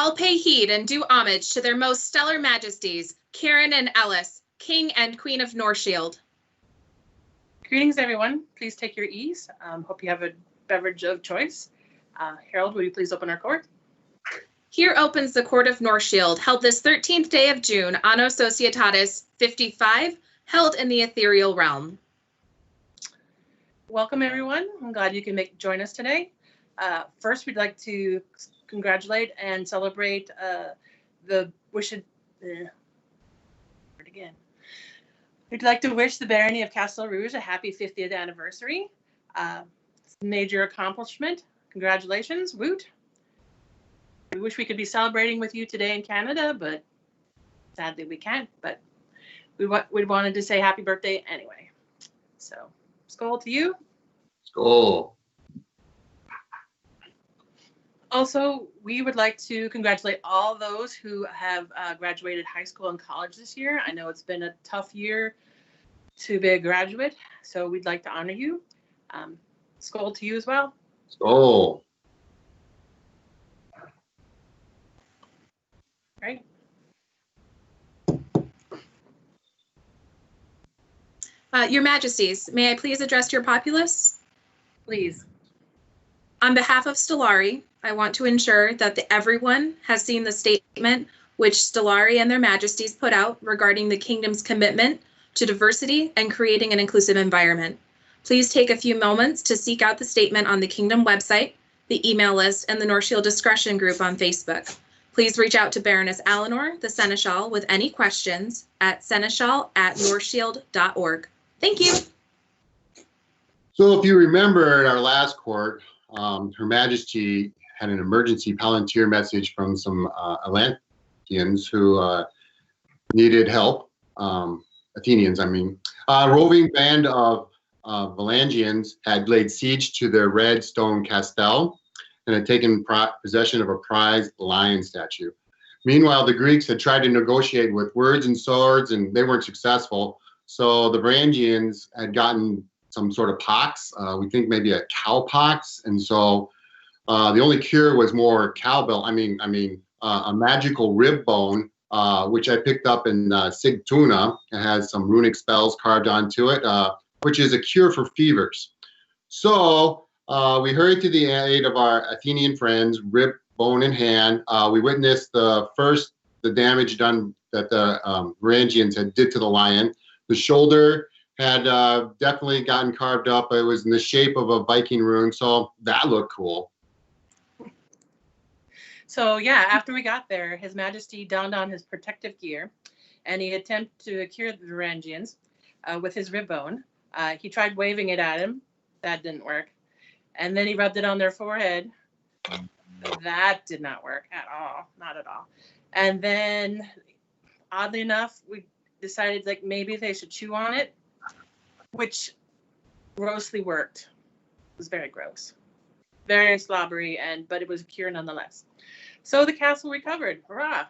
All pay heed and do homage to their most stellar majesties, Kieran and Ellis, King and Queen of Northshield. Greetings, everyone. Please take your ease. Hope you have a beverage of choice. Harold, will you please open our court? Here opens the Court of Northshield, held this 13th day of June, Anno Societatis 55, held in the Ethereal realm. Welcome, everyone. I'm glad you can join us today. First, we'd like to congratulate and celebrate We'd like to wish the Barony of Castel Rouge a happy 50th anniversary. It's a major accomplishment. Congratulations, woot. We wish we could be celebrating with you today in Canada, but sadly we can't. But we wanted to say happy birthday anyway. So, skål to you. Skål. Also, we would like to congratulate all those who have graduated high school and college this year. I know it's been a tough year to be a graduate, so we'd like to honor you. Skål to you as well. Skål. Right. Your Majesties, may I please address your populace? Please. On behalf of Stellari, I want to ensure that everyone has seen the statement which Stellari and their Majesties put out regarding the Kingdom's commitment to diversity and creating an inclusive environment. Please take a few moments to seek out the statement on the Kingdom website, the email list, and the Northshield discussion group on Facebook. Please reach out to Baroness Eleanor, the Seneschal, with any questions at seneschal@northshield.org. Thank you. So if you remember at our last court, Her Majesty had an emergency Palantir message from some Atlanteans who needed help, Athenians, I mean. A roving band of Valangians had laid siege to their red stone Castel and had taken possession of a prized lion statue. Meanwhile, the Greeks had tried to negotiate with words and swords, and they weren't successful. So the Valangians had gotten some sort of pox, we think maybe a cow pox, and so the only cure was more cowbell. A magical rib bone, which I picked up in Sigtuna. It has some runic spells carved onto it, which is a cure for fevers. So we hurried to the aid of our Athenian friends, rib bone in hand. We witnessed the damage done that the Varangians had did to the lion. The shoulder had definitely gotten carved up. It was in the shape of a Viking rune, so that looked cool. So yeah, after we got there, His Majesty donned on his protective gear, and he attempted to cure the Varangians with his rib bone. He tried waving it at him. That didn't work. And then he rubbed it on their forehead. That did not work at all. Not at all. And then, oddly enough, we decided like maybe they should chew on it, which grossly worked. It was very gross. Very slobbery, but it was a cure nonetheless. So the castle recovered, hurrah!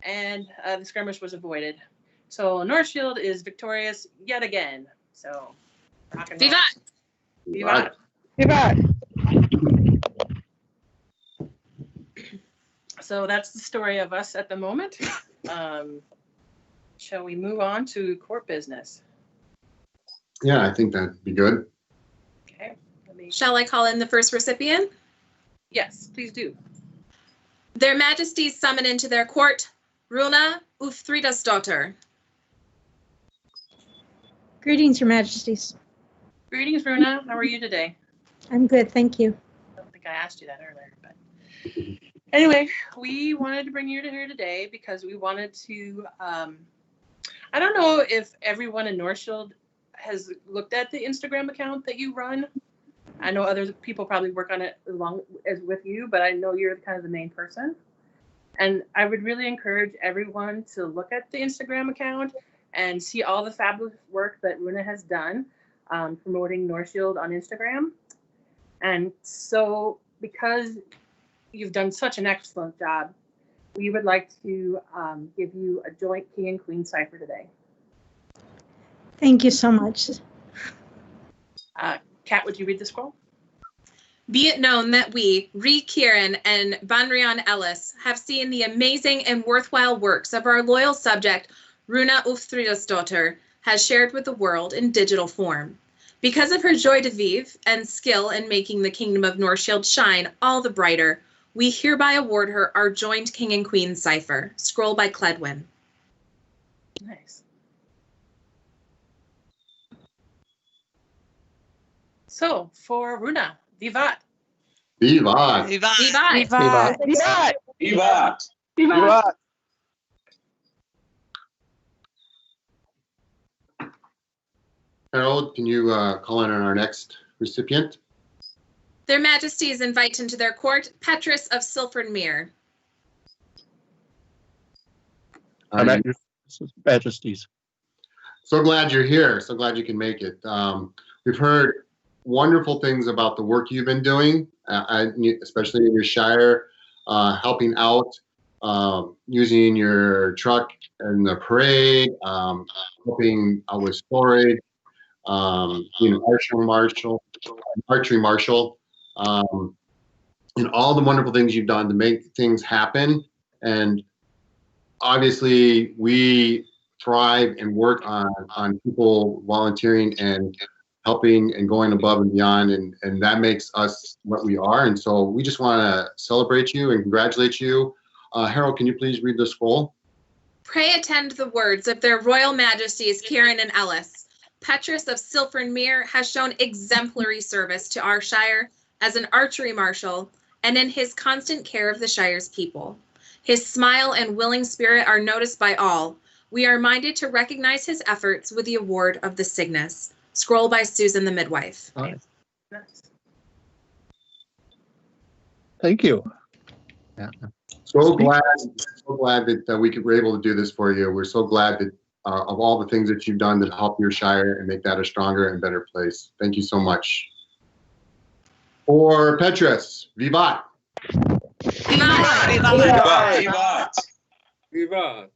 And the skirmish was avoided. So Northshield is victorious yet again. So, rock and roll. Vivat! Vivat! So that's the story of us at the moment. Shall we move on to court business? Yeah, I think that'd be good. Okay. Shall I call in the first recipient? Yes, please do. Their Majesties summon into their court, Runa Uthridasdottir. Greetings, Your Majesties. Greetings, Runa. How are you today? I'm good, thank you. I don't think I asked you that earlier, but anyway, we wanted to bring you here today because we wanted to, I don't know if everyone in Northshield has looked at the Instagram account that you run. I know other people probably work on it along as with you, but I know you're kind of the main person. And I would really encourage everyone to look at the Instagram account and see all the fabulous work that Runa has done promoting Northshield on Instagram. And so because you've done such an excellent job, we would like to give you a joint king and queen cipher today. Thank you so much. Kat, would you read the scroll? Be it known that we, Ri Kieran and Banrian Ellis, have seen the amazing and worthwhile works of our loyal subject, Runa Ufthridasdottir, has shared with the world in digital form. Because of her joy de vivre and skill in making the Kingdom of Northshield shine all the brighter, we hereby award her our joint King and Queen cipher, scroll by Cledwin. Nice. So for Runa, Vivat. Vivat. Vivat. Vivat. Vivat. Vivat! Vivat! Vivat! Harold, can you call in on our next recipient? Their Majesties invite into their court Petrus of Silfernmere. Your Majesties. So glad you're here. So glad you can make it. We've heard wonderful things about the work you've been doing, especially in your Shire, helping out, using your truck in the parade, helping out with storage, archery marshal, and all the wonderful things you've done to make things happen. And obviously, we thrive and work on people volunteering and helping and going above and beyond, and that makes us what we are. And so we just want to celebrate you and congratulate you. Harold, can you please read the scroll? Pray attend the words of their Royal Majesties Kieran and Ellis. Petrus of Silfernmere has shown exemplary service to our Shire as an archery marshal and in his constant care of the Shire's people. His smile and willing spirit are noticed by all. We are minded to recognize his efforts with the award of the Cygnus. Scroll by Susan the midwife. Nice. Nice. Thank you. So glad that we were able to do this for you. We're so glad that of all the things that you've done to help your Shire and make that a stronger and better place. Thank you so much. For Petrus, Vivat. Vivat! Vivat.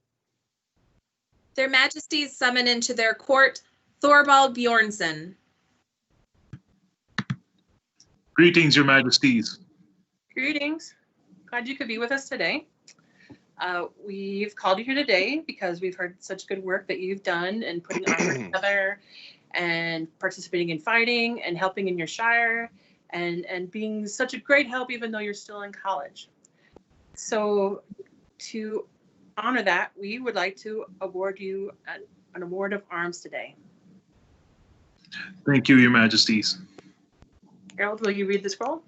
Their Majesties summon into their court Thorvald Bjornsson. Greetings, Your Majesties. Greetings. Glad you could be with us today. We've called you here today because we've heard such good work that you've done in putting armor together and participating in fighting and helping in your Shire and being such a great help even though you're still in college. So to honor that, we would like to award you an award of arms today. Thank you, Your Majesties. Harold, will you read the scroll?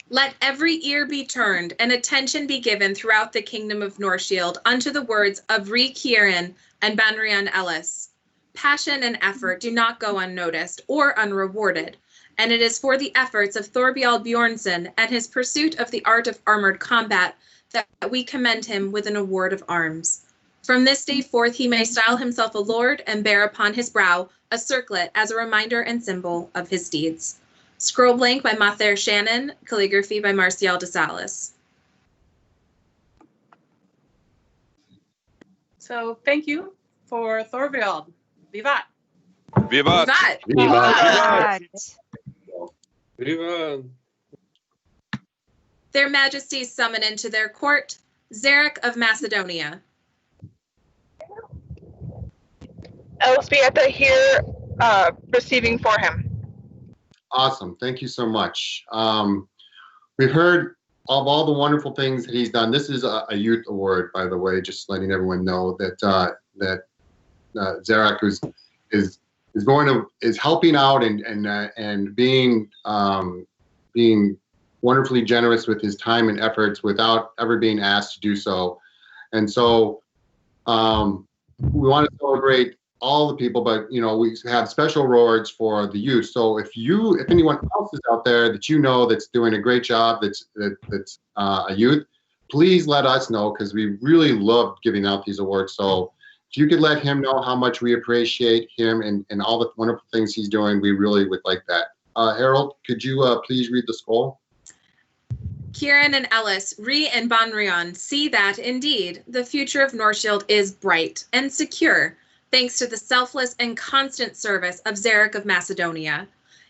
Let every ear be turned and attention be given throughout the Kingdom of Northshield unto the words of Ri Kieran and Banrian Ellis. Passion and effort do not go unnoticed or unrewarded, and it is for the efforts of Thorvald Bjornsson and his pursuit of the art of armored combat that we commend him with an award of arms. From this day forth he may style himself a lord and bear upon his brow a circlet as a reminder and symbol of his deeds. Scroll blank by Mather Shannon, calligraphy by Marcial de Salas. So thank you for Thorvald. Vivat! Vivat! Vivat! Vivat. Vivat. Their Majesties summon into their court Zarek of Macedonia. Elspieta here, receiving for him. Awesome. Thank you so much. We've heard of all the wonderful things that he's done. This is a youth award, by the way, just letting everyone know that Zarek is helping out and being wonderfully generous with his time and efforts without ever being asked to do so. And so we want to celebrate all the people, but we have special rewards for the youth. So if anyone else is out there that that's doing a great job, that's a youth, please let us know because we really love giving out these awards. So if you could let him know how much we appreciate him and all the wonderful things he's doing, we really would like that. Harold, could you please read the scroll? Kieran and Ellis, Ri and Banrian see that, indeed, the future of Northshield is bright and secure, thanks to the selfless and constant service of Zarek of Macedonia.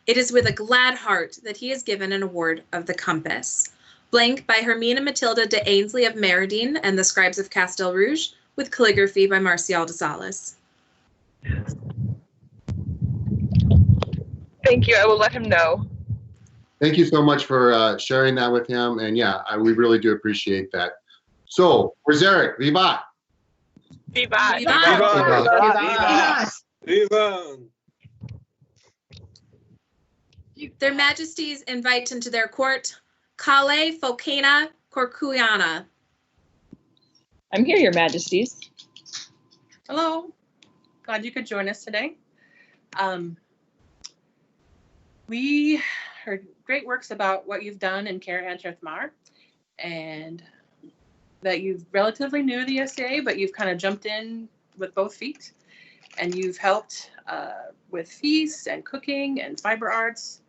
It is with a glad heart that he is given an award of the Compass. Blank by Hermina Matilda de Ainsley of Meridine and the Scribes of Castel Rouge, with calligraphy by Marcial de Salas. Thank you. I will let him know. Thank you so much for sharing that with him. And yeah, we really do appreciate that. So, where's Eric? Vivat. Vivat. Vivat. Viva! Their Majesties invite into their court Kale Fokena Corcuiana. I'm here, Your Majesties. Hello. Glad you could join us today. We heard great works about what you've done in Care Antrathmar, and that you've relatively new to the SCA, but you've kind of jumped in with both feet, and you've helped with feasts and cooking and fiber arts,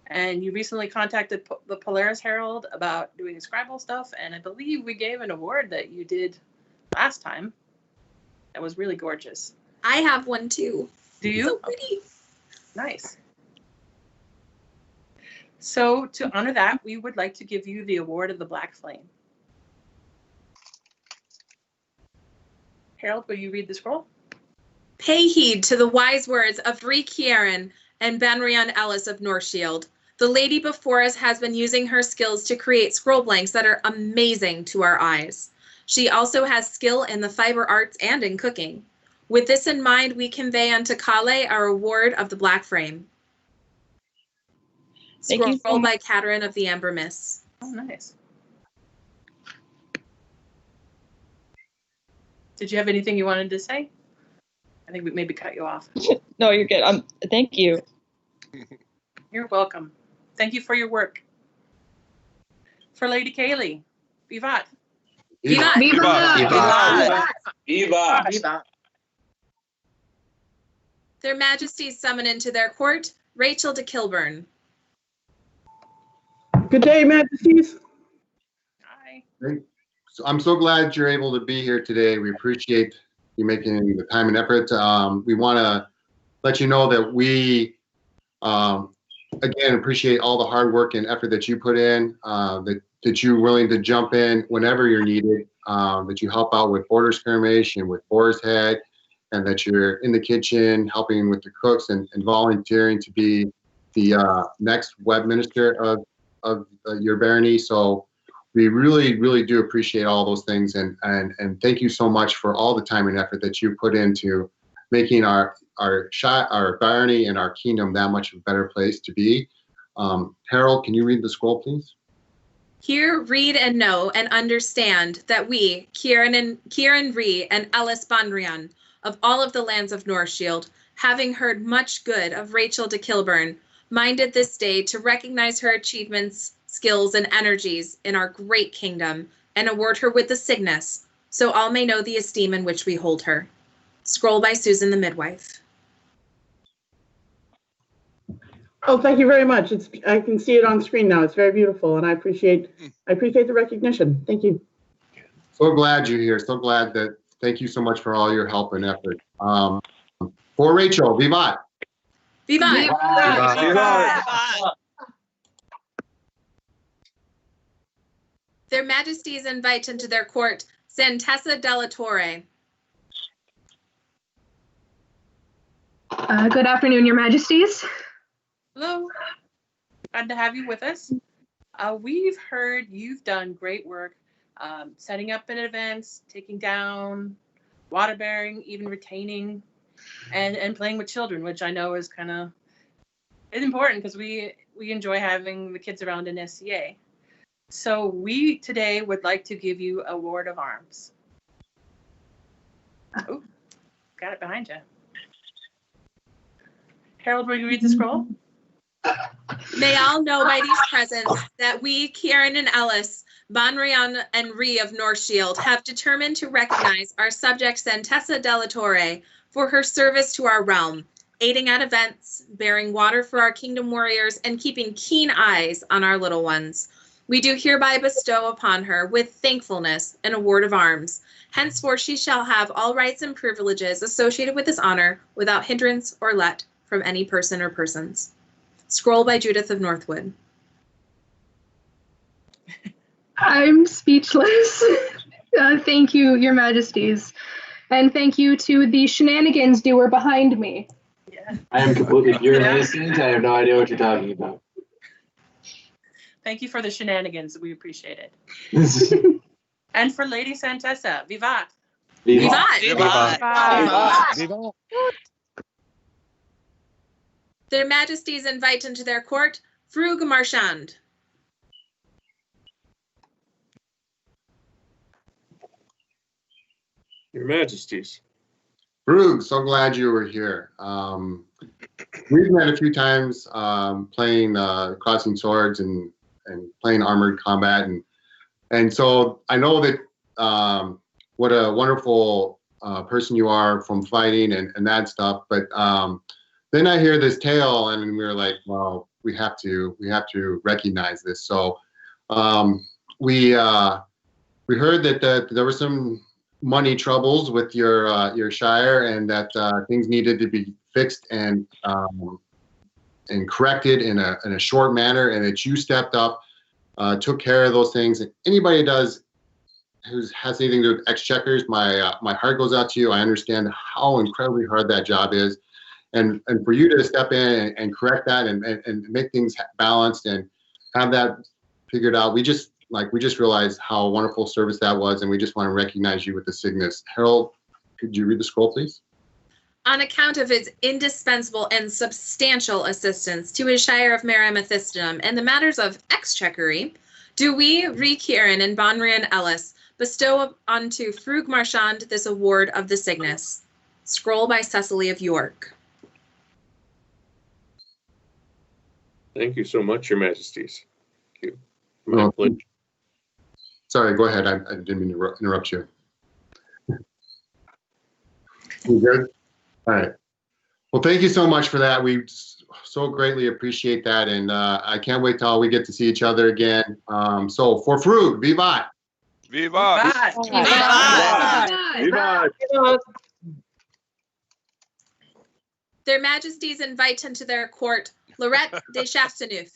and you recently contacted the Polaris Herald about doing scribal stuff, and I believe we gave an award that you did last time. That was really gorgeous. I have one too. Do you? So pretty. Nice. So to honor that, we would like to give you the award of the Black Flame. Harold, will you read the scroll? Pay heed to the wise words of Rhys Kieran and Banrion Ellis of Northshield. The lady before us has been using her skills to create scroll blanks that are amazing to our eyes. She also has skill in the fiber arts and in cooking. With this in mind, we convey unto Kale our award of the Black Frame. Thank you so Scroll by much. Caterin of the Amber Mists. Oh, nice. Did you have anything you wanted to say? I think we maybe cut you off. No, you're good. Thank you. You're welcome. Thank you for your work. For Lady Kaylee, Vivat. Vivat. Viva! Viva! Their Majesties summon into their court Rachel de Kilburn. Good day, Majesties. Hi. So I'm so glad you're able to be here today. We appreciate you making the time and effort. We want to let you know that we, again, appreciate all the hard work and effort that you put in, that you're willing to jump in whenever you're needed, that you help out with border skirmish and with Boar's Head, and that you're in the kitchen helping with the cooks and volunteering to be the next web minister of your barony. So we really, really do appreciate all those things, and thank you so much for all the time and effort that you put into making our barony and our kingdom that much of a better place to be. Harold, can you read the scroll, please? Hear, read, and know and understand that we, Kieran Rhys and Ellis Banrion, of all of the lands of Northshield, having heard much good of Rachel de Kilburn, minded this day to recognize her achievements, skills, and energies in our great kingdom, and award her with the Cygnus, so all may know the esteem in which we hold her. Scroll by Susan the Midwife. Oh, thank you very much. I can see it on screen now. It's very beautiful, and I appreciate the recognition. Thank you. So glad you're here. So glad that. Thank you so much for all your help and effort. For Rachel, Vivat. Vivat. Viva! Their Majesties invite into their court Santessa della Torre. Good afternoon, Your Majesties. Hello. Glad to have you with us. We've heard you've done great work setting up in events, taking down, water bearing, even retaining, and playing with children, which I know is kind of important because we enjoy having the kids around in SCA. So we today would like to give you a ward of arms. Oh, got it behind you. Harold, will you read the scroll? May all know by these presents that we, Kieran and Ellis, Banrion and Rhys of Northshield, have determined to recognize our subject Santessa della Torre for her service to our realm, aiding at events, bearing water for our kingdom warriors, and keeping keen eyes on our little ones. We do hereby bestow upon her, with thankfulness, an award of arms. Henceforth she shall have all rights and privileges associated with this honor, without hindrance or let from any person or persons. Scroll by Judith of Northwood. I'm speechless. Thank you, Your Majesties. And thank you to the shenanigans doer behind me. I am completely innocent. I have no idea what you're talking about. Thank you for the shenanigans. We appreciate it. And for Lady Santessa, vivat. Vivat! Vivat! Vivat! Their Majesties invite into their court Rouge Marchand. Your Majesties. Rouge, so glad you were here. We've met a few times playing Crossing Swords and playing Armored Combat. And so I know that what a wonderful person you are from fighting and that stuff. But then I hear this tale and we were like, well, we have to recognize this. So we heard that there were some money troubles with your shire and that things needed to be fixed and corrected in a short manner, and that you stepped up, took care of those things. If anybody who has anything to do with exchequers, my heart goes out to you. I understand how incredibly hard that job is, and for you to step in and correct that and make things balanced and have that figured out. We just realized how wonderful service that was, and we just want to recognize you with the Cygnus. Harold, could you read the scroll, please? On account of his indispensable and substantial assistance to his shire of Maramethistinum and the matters of exchequery, do we, Kieran and Bonrian Ellis, bestow unto Rouge Marchand this award of the Cygnus. Scroll by Cecily of York. Thank you so much, Your Majesties. Thank you. Well, My pleasure. Sorry, go ahead. I didn't mean to interrupt you. You good? All right. Well, thank you so much for that. We so greatly appreciate that, and I can't wait till we get to see each other again. So for Rouge, vivat! Vivat! Vivat! Vivat! Their Majesties invite into their court Lorette de Chasteneuf.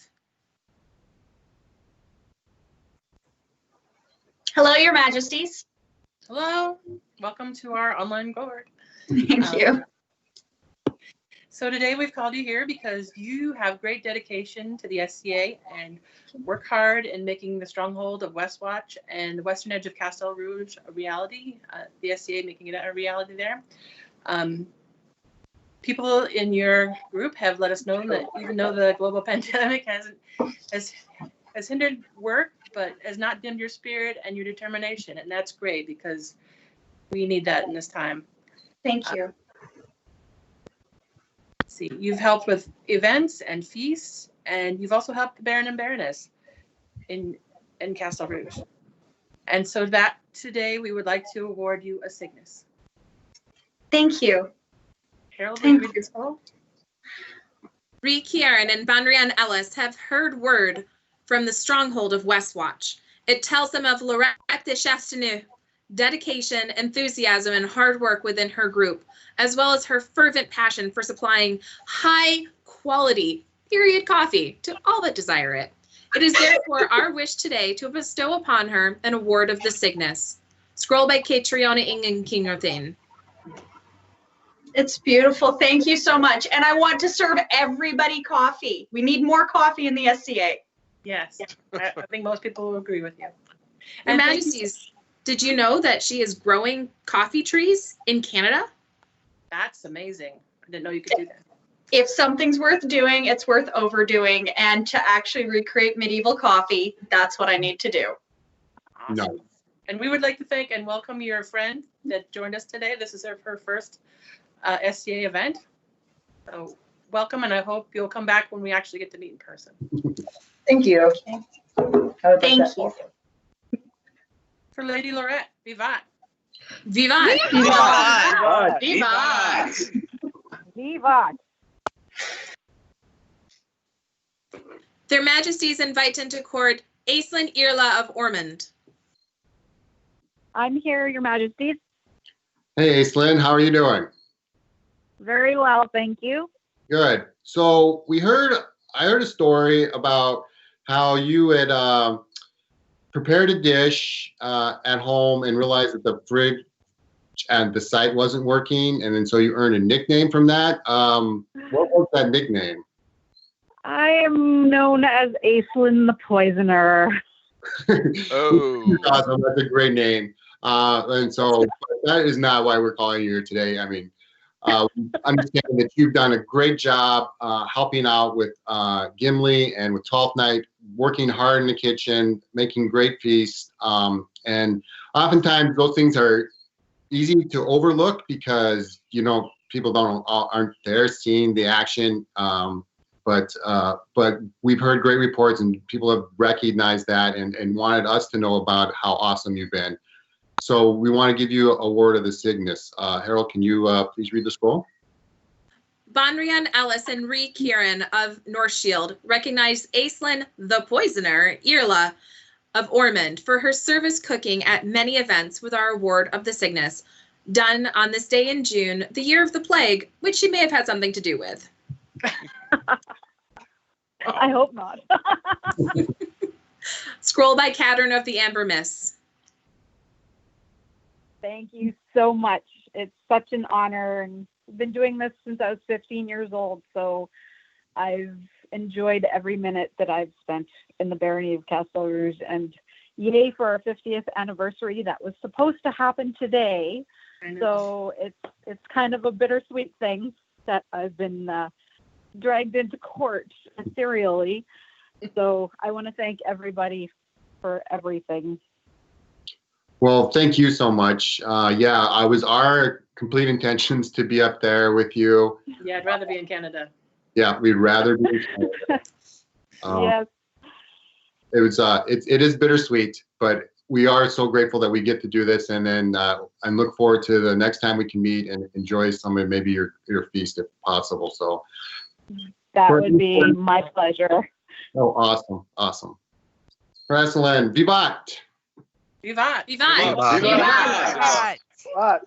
Hello, Your Majesties. Hello. Welcome to our online court. Thank you. So today we've called you here because you have great dedication to the SCA and work hard in making the stronghold of Westwatch and the western edge of Castel Rouge a reality, the SCA making it a reality there. People in your group have let us know that even though the global pandemic has hindered work, but has not dimmed your spirit and your determination. And that's great because we need that in this time. Thank you. See, you've helped with events and feasts, and you've also helped the Baron and Baroness in Castel Rouge. And so that today we would like to award you a Cygnus. Thank you. Harold, will you read this poll? Kieran and Bonrian Ellis have heard word from the stronghold of Westwatch. It tells them of Lorette de Chasteneuf, dedication, enthusiasm, and hard work within her group, as well as her fervent passion for supplying high-quality period coffee to all that desire it. It is therefore our wish today to bestow upon her an award of the Cygnus. Scroll by Catriona Ingen Kingerthin. It's beautiful. Thank you so much. And I want to serve everybody coffee. We need more coffee in the SCA. Yes, I think most people will agree with you. Your Majesties, did you know that she is growing coffee trees in Canada? That's amazing. I didn't know you could do that. If something's worth doing, it's worth overdoing. And to actually recreate medieval coffee, that's what I need to do. Awesome. No. And we would like to thank and welcome your friend that joined us today. This is her first SCA event. So welcome, and I hope you'll come back when we actually get to meet in person. Thank you. Thank you. For Lady Lorette, vivat. Vivat! Vivat! Vivat! Vivat! Their Majesties invite into court Aislinn Irla of Ormond. I'm here, Your Majesties. Hey, Aislinn, how are you doing? Very well, thank you. Good. So we heard I heard a story about how you had prepared a dish at home and realized that the fridge and the site wasn't working, and then so you earned a nickname from that. What was that nickname? I am known as Aislinn the Poisoner. Oh, awesome! That's a great name. And so that is not why we're calling you here today. I mean, understanding that you've done a great job helping out with Gimli and with 12th Night, working hard in the kitchen, making great feasts. And oftentimes those things are easy to overlook because, you know, people aren't there seeing the action. But we've heard great reports and people have recognized that and wanted us to know about how awesome you've been. So we want to give you a word of the Cygnus. Harold, can you please read the scroll? Bonrian Ellis and Ree Kieran of Northshield recognize Aislinn the Poisoner, Irla of Ormond, for her service cooking at many events with our award of the Cygnus, done on this day in June, the year of the plague, which she may have had something to do with. I hope not. Scroll by Cattern of the Amber Miss. Thank you so much. It's such an honor, and I've been doing this since I was 15 years old, so I've enjoyed every minute that I've spent in the barony of Castel Rouge, and yay for our 50th anniversary. That was supposed to happen today, so it's kind of a bittersweet thing that I've been dragged into court serially. So I want to thank everybody for everything. Well, thank you so much. Yeah, it was our complete intentions to be up there with you. Yeah, I'd rather be in Canada. Yeah, we'd rather be in Canada. Yes. It is bittersweet, but we are so grateful that we get to do this, and then and look forward to the next time we can meet and enjoy some of maybe your feast if possible. So that would be my pleasure. Oh, awesome. Praslin, Vivat! Vivat! Vivat! Vivat! Vivat!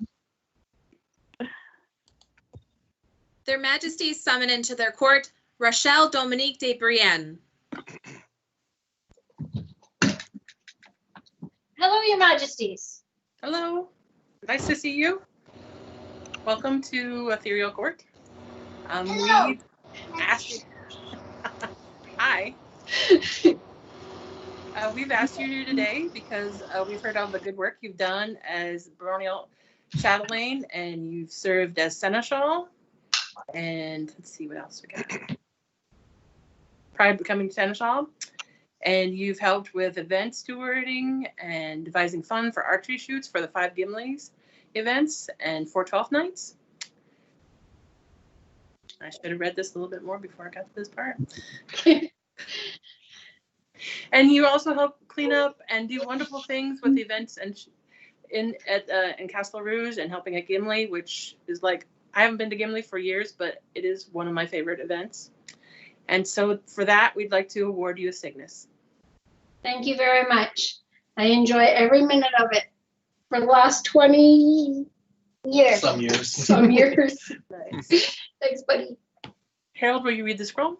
Their Majesties summon into their court Rachel Dominique de Brienne. Hello, Your Majesties. Hello. Nice to see you. Welcome to Ethereal Court. Hello. We've asked Hi. We've asked you here today because we've heard all the good work you've done as baronial chatelaine, and you've served as seneschal. And let's see what else we got. Prior to becoming seneschal, and you've helped with event stewarding and devising fun for archery shoots for the 5 Gimlis events and 4 12th nights. I should have read this a little bit more before I got to this part. And you also help clean up and do wonderful things with the events and in Castel Rouge and helping at Gimli, which is like, I haven't been to Gimli for years, but it is one of my favorite events. And so for that, we'd like to award you a Cygnus. Thank you very much. I enjoy every minute of it for the last 20 years. Some years. Some years. Nice. Thanks, buddy. Harold, will you read the scroll?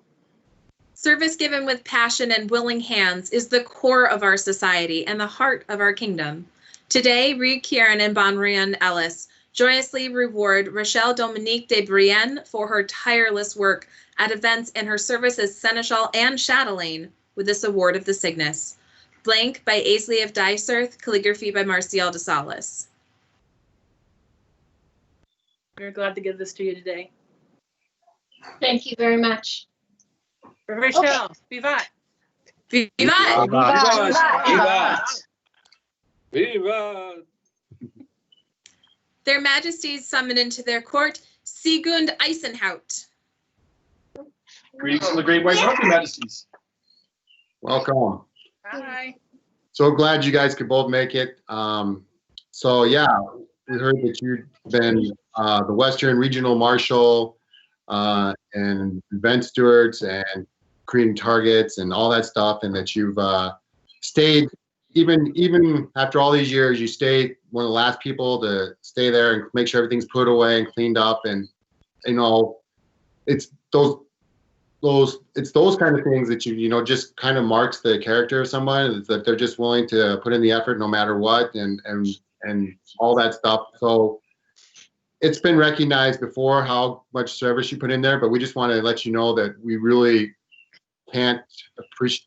Service given with passion and willing hands is the core of our society and the heart of our kingdom. Today, Ree Kieran and Bonrian Ellis joyously reward Rachel Dominique de Brienne for her tireless work at events and her service as seneschal and chatelaine with this award of the Cygnus. Blank by Aisley of Dysarth, calligraphy by Marcial de Salas. We're glad to give this to you today. Thank you very much. Rachel, Okay. Vivat! Vivat! Vivat! Vivat! Their Majesties summon into their court Sigund Eisenhout. Greetings from the Great White North, Your Majesties. Welcome. Hi. So glad you guys could both make it. So yeah, we heard that you've been the Western Regional Marshal and event stewards and creating targets and all that stuff, and that you've stayed, even after all these years, you stayed one of the last people to stay there and make sure everything's put away and cleaned up. And, you know, it's those it's those kind of things that just kind of marks the character of someone, is that they're just willing to put in the effort no matter what, and all that stuff. So it's been recognized before how much service you put in there, but we just want to let you know that we really can't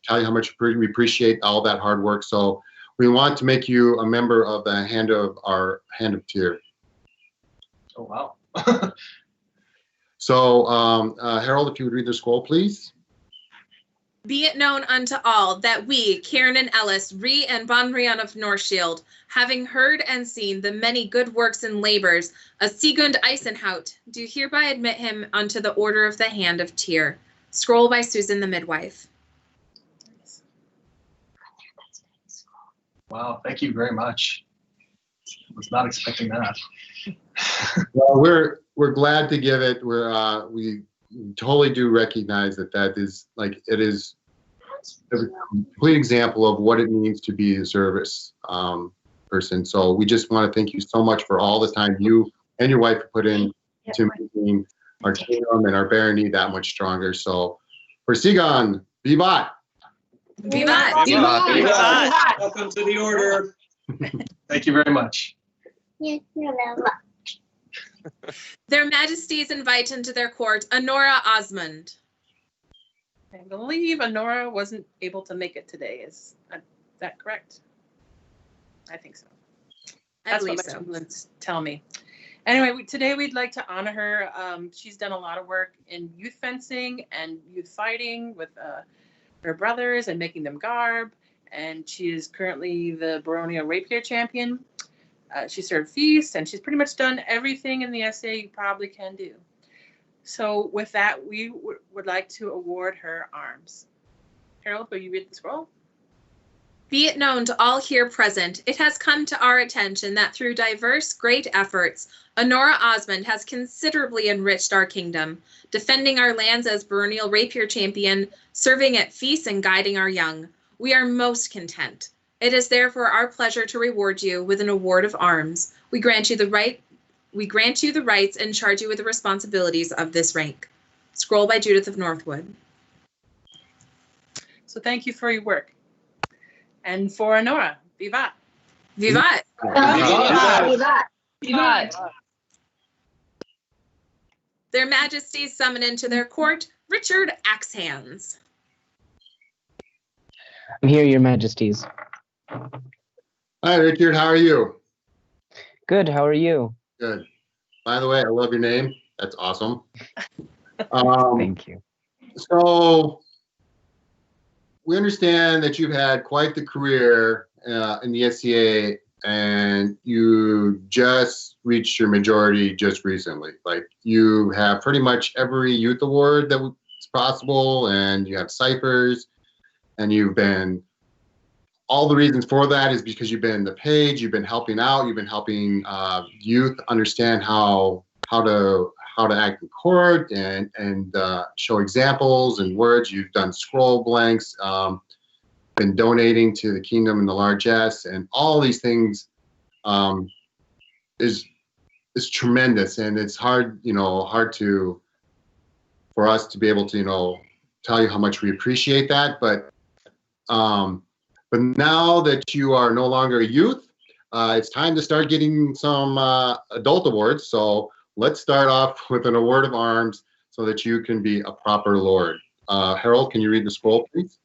tell you how much we appreciate all that hard work. So we want to make you a member of the Hand of Tyr. Oh, wow. So Harold, if you would read the scroll, please. Be it known unto all that we, Kieran and Ellis, Ree and Bonrian of Northshield, having heard and seen the many good works and labors of Sigund Eisenhout, do hereby admit him unto the order of the Hand of Tyr. Scroll by Susan the midwife. Wow, thank you very much. Was not expecting that. Well, we're glad to give it. We totally do recognize that is it is a complete example of what it means to be a service person. So we just want to thank you so much for all the time you and your wife put in to making our kingdom and our barony that much stronger. So for Sigan, Vivat! Vivat! Vivat! Vivat! Welcome to the order. Thank you very much. Their Majesties invite into their court Honora Osmond. I believe Honora wasn't able to make it today. Is that correct? I think so. That's what my siblings tell me. Anyway, today we'd like to honor her. She's done a lot of work in youth fencing and youth fighting with her brothers and making them garb. And she is currently the Baronia Rapier champion. She served feasts, and she's pretty much done everything in the SA you probably can do. So with that, we would like to award her arms. Harold, will you read the scroll? Be it known to all here present, it has come to our attention that through diverse great efforts, Honora Osmond has considerably enriched our kingdom, defending our lands as Baronial Rapier champion, serving at feasts and guiding our young. We are most content. It is therefore our pleasure to reward you with an award of arms. We grant you the rights and charge you with the responsibilities of this rank. Scroll by Judith of Northwood. So thank you for your work. And for Honora, Vivat! Vivat! Vivat! Vivat! Vivat! Their Majesties summon into their court Richard Axehands. I'm here, Your Majesties. Hi, Richard. How are you? Good. How are you? Good. By the way, I love your name. That's awesome. Thank you. So we understand that you've had quite the career in the SCA, and you just reached your majority just recently. Like, you have pretty much every youth award that's possible, and you have ciphers, and you've been, all the reasons for that is because you've been the page, you've been helping out, you've been helping youth understand how to act in court and show examples and words. You've done scroll blanks, been donating to the kingdom and the largesse, and all these things is tremendous, and it's hard for us to be able to tell you how much we appreciate that, but now that you are no longer a youth, it's time to start getting some adult awards. So let's start off with an award of arms so that you can be a proper lord. Harold, can you read the scroll, please?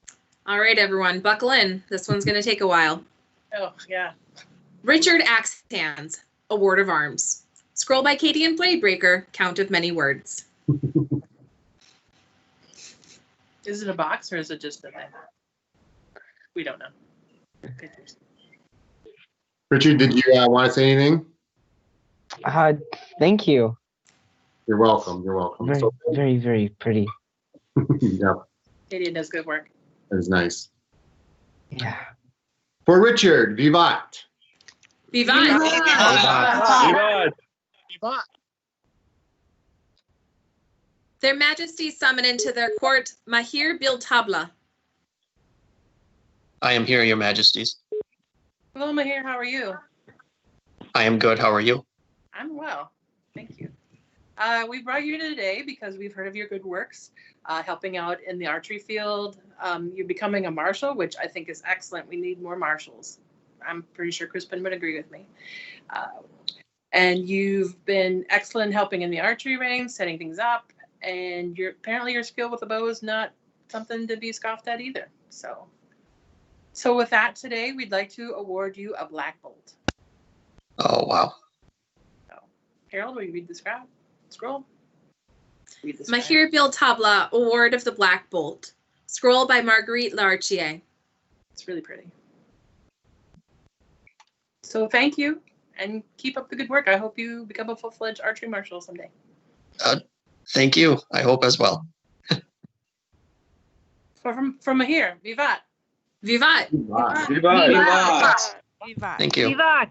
All right, everyone, buckle in. This one's going to take a while. Oh, yeah. Richard Axehands, Award of Arms. Scroll by Katie and Bladebreaker, Count of Many Words. Is it a box or is it just a thing? We don't know. Richard, did you want to say anything? Thank you. You're welcome. You're welcome. Very, very, very pretty. Yeah. Katie does good work. That is nice. Yeah. For Richard, Vivat. Vivat. Vivat. Vivat. Their Majesties summon into their court Mahir Biltabla. I am here, Your Majesties. Hello, Mahir. How are you? I am good. How are you? I'm well. Thank you. We brought you today because we've heard of your good works, helping out in the archery field. You're becoming a marshal, which I think is excellent. We need more marshals. I'm pretty sure Crispin would agree with me. And you've been excellent helping in the archery range, setting things up, and apparently your skill with the bow is not something to be scoffed at either. So with that today, we'd like to award you a black bolt. Oh, wow. So, Harold, will you read the scroll? Read the Mahir Bil Tabla, Award of the Black Bolt. Scroll by Marguerite Larchier. It's really pretty. So thank you, and keep up the good work. I hope you become a full-fledged archery marshal someday. Thank you. I hope as well. From Mahir, Vivat. Vivat. Vivat. Vivat. Vivat. Thank you. Vivat.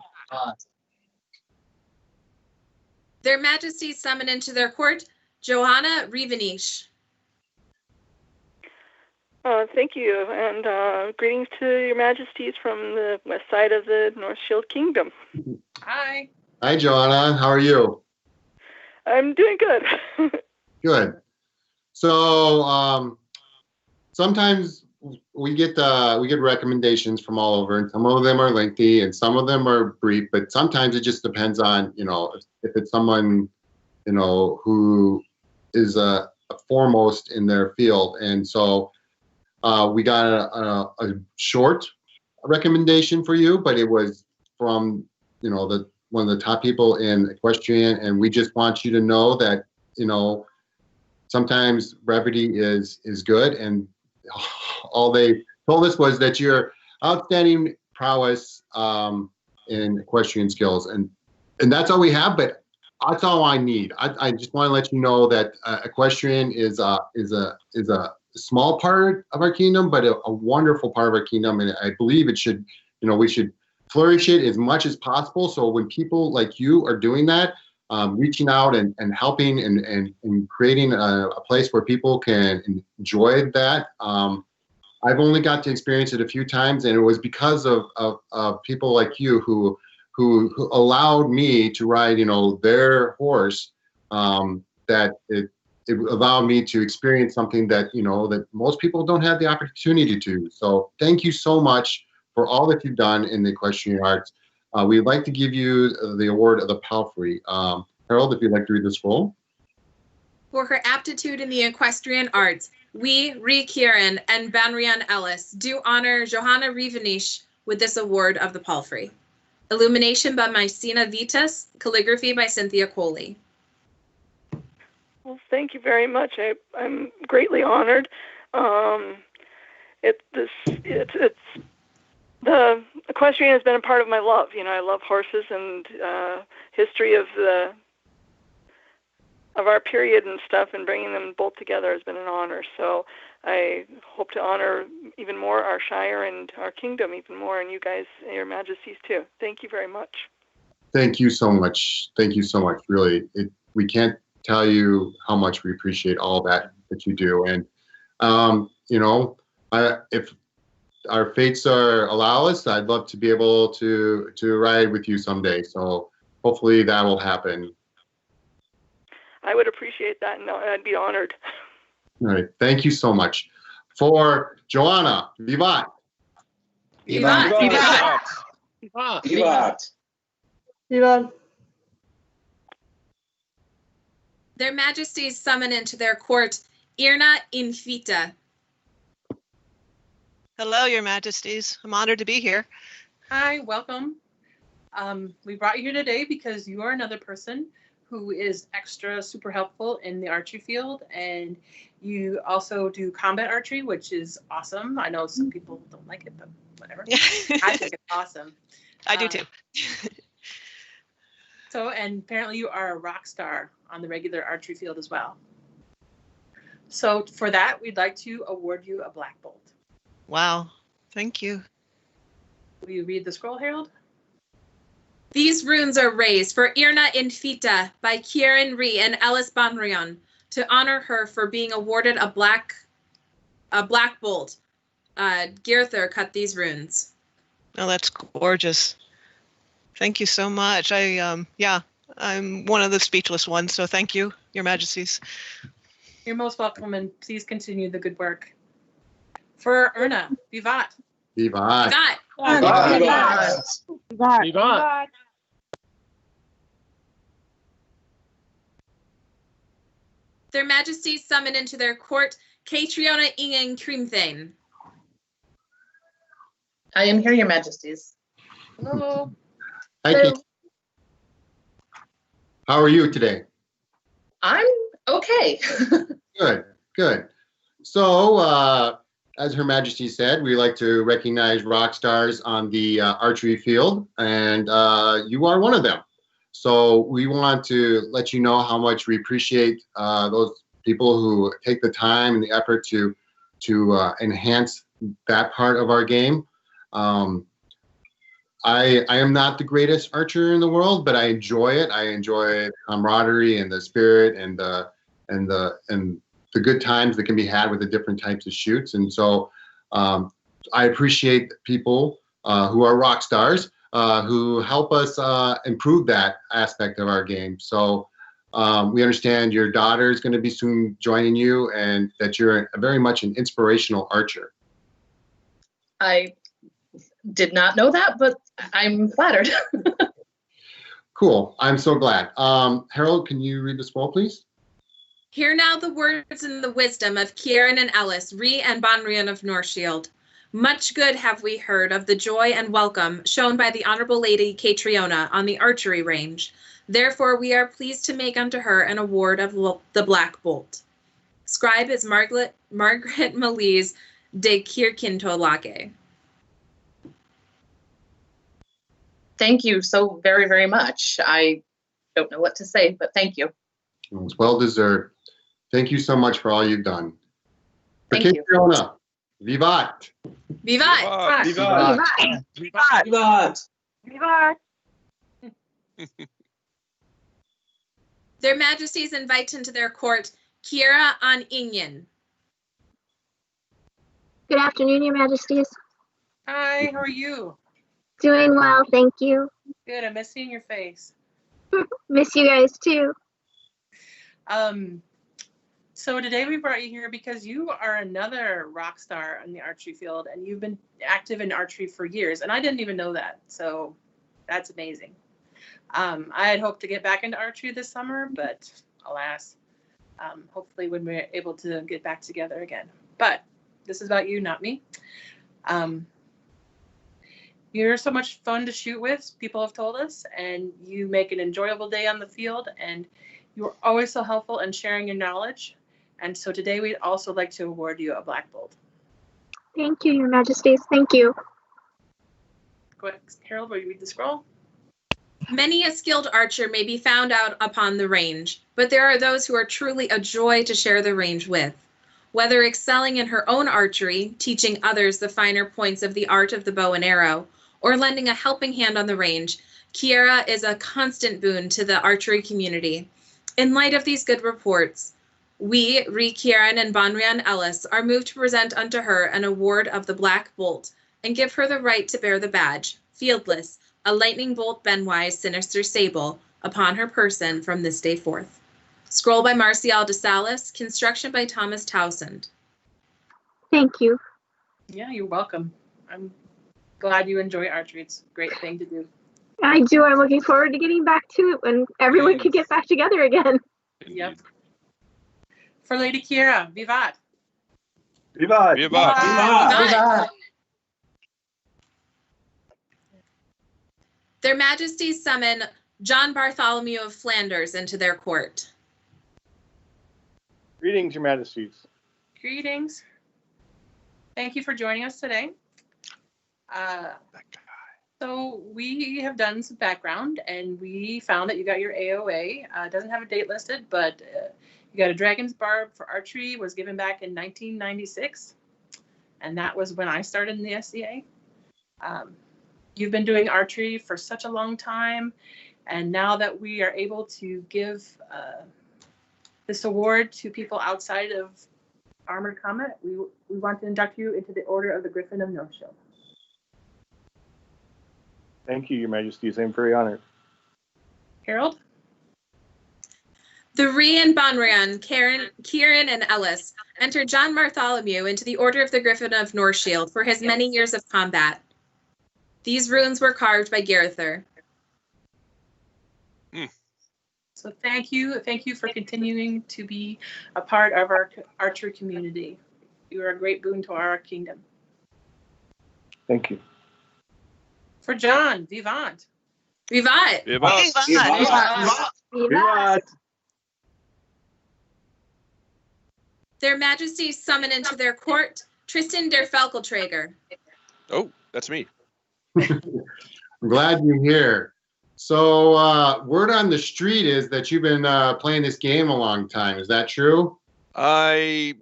Their Majesties summon into their court Johanna Rivenish. Thank you, and greetings to your majesties from the west side of the Northshield Kingdom. Hi. Hi, Joanna. How are you? I'm doing good. Good. So sometimes we get recommendations from all over, and some of them are lengthy and some of them are brief. But sometimes it just depends on if it's someone who is a foremost in their field, and so. We got a short recommendation for you, but it was from one of the top people in equestrian, and we just want you to know that sometimes brevity is good, and all they told us was that your outstanding prowess in equestrian skills, and that's all we have, but that's all I need. I just want to let you know that equestrian is a small part of our kingdom, but a wonderful part of our kingdom, and I believe it should, we should flourish it as much as possible. So when people like you are doing that, reaching out and helping and creating a place where people can enjoy that, I've only got to experience it a few times, and it was because of people like you who allowed me to ride, their horse, that it allowed me to experience something that that most people don't have the opportunity to. So thank you so much for all that you've done in the equestrian arts. We'd like to give you the award of the Palfrey. Harold, if you'd like to read the scroll. For her aptitude in the equestrian arts, we, Ree Kieran and Banrian Ellis, do honor Johanna Rivenish with this award of the Palfrey. Illumination by Mycena Vitas, calligraphy by Cynthia Coley. Well, thank you very much. I'm greatly honored. The equestrian has been a part of my love. I love horses, and history of our period and stuff, and bringing them both together has been an honor. So I hope to honor even more our shire and our kingdom even more, and you guys, your majesties too. Thank you very much. Thank you so much. Thank you so much. Really, we can't tell you how much we appreciate all that you do, and if our fates allow us, I'd love to be able to ride with you someday. So hopefully that will happen. I would appreciate that, and I'd be honored. All right, thank you so much. For Joanna, Vivat. Vivat. Vivat. Vivat. Vivat. Vivat. Their Majesties summon into their court Irna Infita. Hello, Your Majesties. I'm honored to be here. Hi, welcome. We brought you here today because you are another person who is extra super helpful in the archery field, and you also do combat archery, which is awesome. I know some people don't like it, but whatever. I think it's awesome. I do too. And apparently you are a rock star on the regular archery field as well. So for that, we'd like to award you a black bolt. Wow, thank you. Will you read the scroll, Harold? These runes are raised for Irna Infita by Kieran Ree and Ellis Banrion to honor her for being awarded a black bolt. Girther cut these runes. Oh, that's gorgeous. Thank you so much. I'm one of the speechless ones, so thank you. Your Majesties. You're most welcome, and please continue the good work. For Erna, Vivat. Vivat. Vivat. Vivat. Their Majesties summon into their court Catriona Ingen Trimthane. I am here, Your Majesties. Hello. Hi, Kate. How are you today? I'm okay. Good, good. So, as Her Majesty said, we like to recognize rock stars on the archery field, and you are one of them. So we want to let you know how much we appreciate those people who take the time and the effort to enhance that part of our game. I am not the greatest archer in the world, but I enjoy it. I enjoy the camaraderie and the spirit and the good times that can be had with the different types of shoots. And so I appreciate people who are rock stars who help us improve that aspect of our game. So we understand your daughter is going to be soon joining you, and that you're very much an inspirational archer. I did not know that, but I'm flattered. Cool. I'm so glad. Harold, can you read the scroll, please? Hear now the words and the wisdom of Kieran and Ellis, Ree and Bonrian of Northshield. Much good have we heard of the joy and welcome shown by the Honorable Lady Catriona on the archery range. Therefore, we are pleased to make unto her an award of the Black Bolt. Scribe is Margaret Malise de Kirkintolake. Thank you so very, very much. I don't know what to say, but thank you. It's well deserved. Thank you so much for all you've done. For Thank you. Catriona, Vivat. Vivat. Vivat. Vivat. Vivat. Vivat. Their Majesties invite into their court Kiera on Inyan. Good afternoon, Your Majesties. Hi, how are you? Doing well, thank you. Good, I miss seeing your face. Miss you guys too. So today we brought you here because you are another rock star in the archery field, and you've been active in archery for years, and I didn't even know that, so that's amazing. I had hoped to get back into archery this summer, but alas, hopefully when we're able to get back together again. But this is about you, not me. You're so much fun to shoot with, people have told us, and you make an enjoyable day on the field, and you're always so helpful in sharing your knowledge. And so today we'd also like to award you a Black Bolt. Thank you, Your Majesties. Thank you. Go ahead, Harold, will you read the scroll? Many a skilled archer may be found out upon the range, but there are those who are truly a joy to share the range with. Whether excelling in her own archery, teaching others the finer points of the art of the bow and arrow, or lending a helping hand on the range, Kiera is a constant boon to the archery community. In light of these good reports, we, Ree Kieran and Bonrian Ellis, are moved to present unto her an award of the Black Bolt and give her the right to bear the badge, fieldless, a lightning bolt Benwise sinister sable, upon her person from this day forth. Scroll by Marcial de Salis, construction by Thomas Towsend. Thank you. Yeah, you're welcome. I'm glad you enjoy archery. It's a great thing to do. I do. I'm looking forward to getting back to it when everyone can get back together again. Yep. For Lady Kiera, Vivat. Vivat. Vivat. Vivat. Their Majesties summon John Bartholomew of Flanders into their court. Greetings, Your Majesties. Greetings. Thank you for joining us today. So we have done some background, and we found that you got your AOA. It doesn't have a date listed, but you got a Dragon's Barb for archery, was given back in 1996, and that was when I started in the SCA. You've been doing archery for such a long time, and now that we are able to give this award to people outside of Armored Combat, we want to induct you into the Order of the Griffin of Northshield. Thank you, Your Majesties. I'm very honored. Harold? The Rhee and Bonrian, Kieran and Ellis enter John Bartholomew into the Order of the Griffin of Northshield for his many years of combat. These runes were carved by Garether. So thank you for continuing to be a part of our archer community. You are a great boon to our kingdom. Thank you. For John, Vivant. Vivat. Vivat. Vivat. Their Majesties summon into their court Tristan der Falkeltrager. Oh, that's me. I'm glad you're here. So word on the street is that you've been playing this game a long time. Is that true? I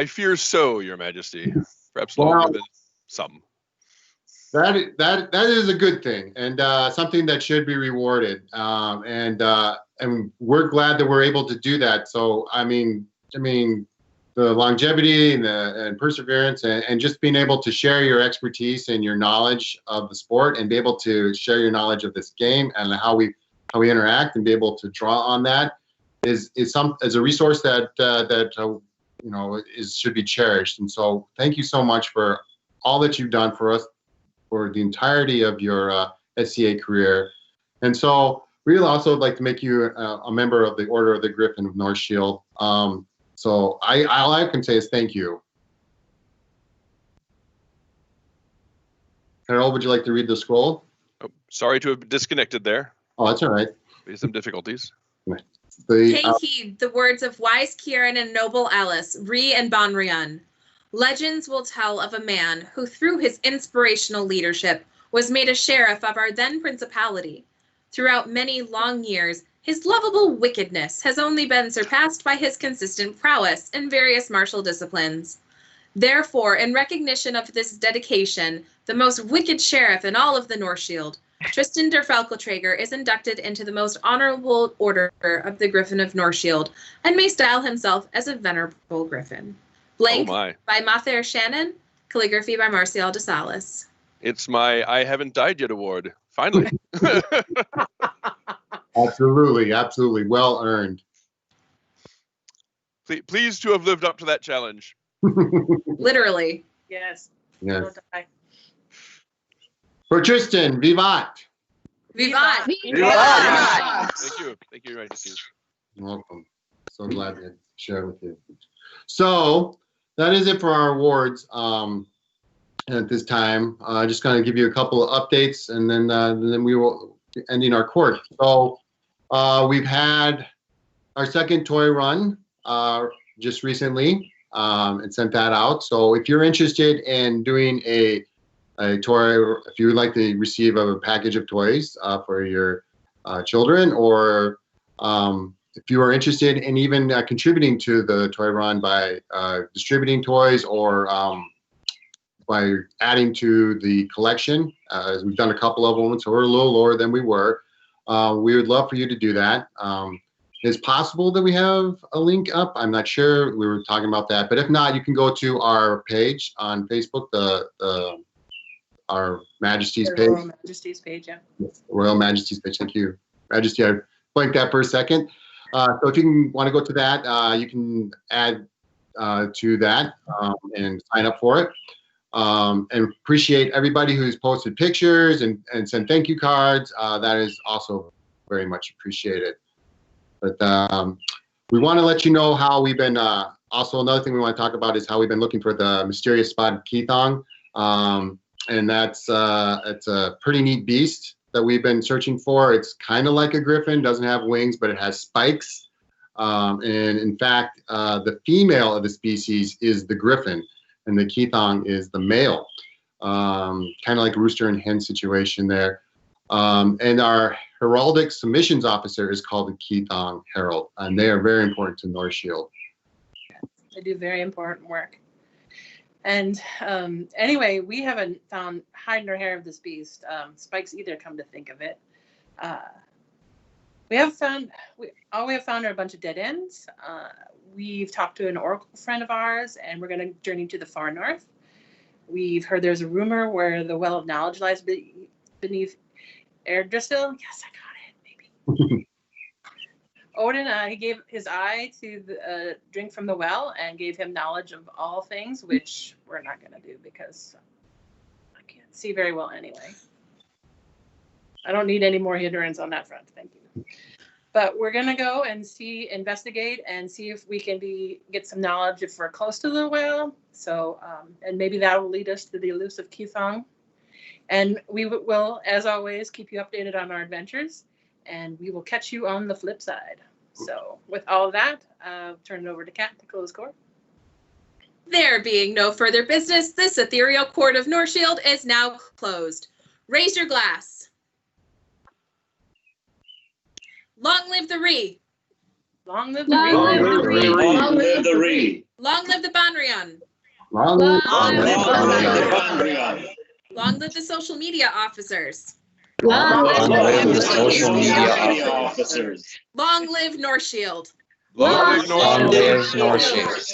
fear so, Your Majesty. Perhaps longer than some. That is a good thing, and something that should be rewarded. And we're glad that we're able to do that. So I mean, the longevity and perseverance and just being able to share your expertise and your knowledge of the sport and be able to share your knowledge of this game and how we interact and be able to draw on that is a resource that should be cherished. And so thank you so much for all that you've done for us for the entirety of your SCA career. And so we'd also like to make you a member of the Order of the Griffin of Northshield. So all I can say is thank you. Harold, would you like to read the scroll? Oh, sorry to have disconnected there. Oh, that's all right. Some difficulties. Take heed the words of wise Kieran and noble Alice, Rhee and Bonrian. Legends will tell of a man who, through his inspirational leadership, was made a sheriff of our then principality. Throughout many long years, his lovable wickedness has only been surpassed by his consistent prowess in various martial disciplines. Therefore, in recognition of this dedication, the most wicked sheriff in all of the Northshield, Tristan der Falkeltrager, is inducted into the most honorable order of the Griffin of Northshield and may style himself as a venerable griffin. Blank by Mather Shannon, calligraphy by Marcial de Salas. It's my I Haven't Died Yet award. Finally. Absolutely. Well earned. Pleased to have lived up to that challenge. Literally. Yes. Yes. For Tristan, Vivat. Vivat. Thank you, Your Majesty. You're welcome. So glad to share with you. So that is it for our awards at this time. Just going to give you a couple of updates, and then we will be ending our course. So we've had our second toy run just recently and sent that out. So if you're interested in doing a toy, if you would like to receive a package of toys for your children, or if you are interested in even contributing to the toy run by distributing toys or by adding to the collection, as we've done a couple of them, so we're a little lower than we were. We would love for you to do that. It's possible that we have a link up. I'm not sure. We were talking about that, but if not, you can go to our page on Facebook, our Majesty's page. Royal Majesty's page, yeah. Royal Majesty's page. Thank you, Majesty. I blanked that for a second. So if you want to go to that, you can add to that and sign up for it. And appreciate everybody who's posted pictures and sent thank you cards. That is also very much appreciated. But we want to let you know how we've been, also another thing we want to talk about is how we've been looking for the mysterious spotted Keithong. And it's a pretty neat beast that we've been searching for. It's kind of like a griffin, doesn't have wings, but it has spikes. And in fact, the female of the species is the griffin, and the Keithong is the male. Kind of like a rooster and hen situation there. And our heraldic submissions officer is called the Keithong Herald, and they are very important to Northshield. They do very important work. And anyway, we haven't found hide nor hair of this beast. Spikes either, come to think of it. We have found are a bunch of dead ends. We've talked to an oracle friend of ours, and we're going to journey to the far north. We've heard there's a rumor where the well of knowledge lies beneath Airdristil. Yes, I got it, maybe. Odin, he gave his eye to the drink from the well and gave him knowledge of all things, which we're not going to do because I can't see very well anyway. I don't need any more hindrance on that front. Thank you. But we're going to go and investigate and see if we can get some knowledge if we're close to the well. So, and maybe that will lead us to the elusive Kithong. And we will, as always, keep you updated on our adventures. And we will catch you on the flip side. So with all of that, I'll turn it over to Kat to close court. There being no further business, this ethereal court of Northshield is now closed. Raise your glass. Long live the Ree. Long live the Ree. Long live the Ree. Long live the Ree. Long live the Banrion. Long live the Banrion. Long live the social media officers. Long live the social media officers. Long live Northshield. Long live Long live Northshield.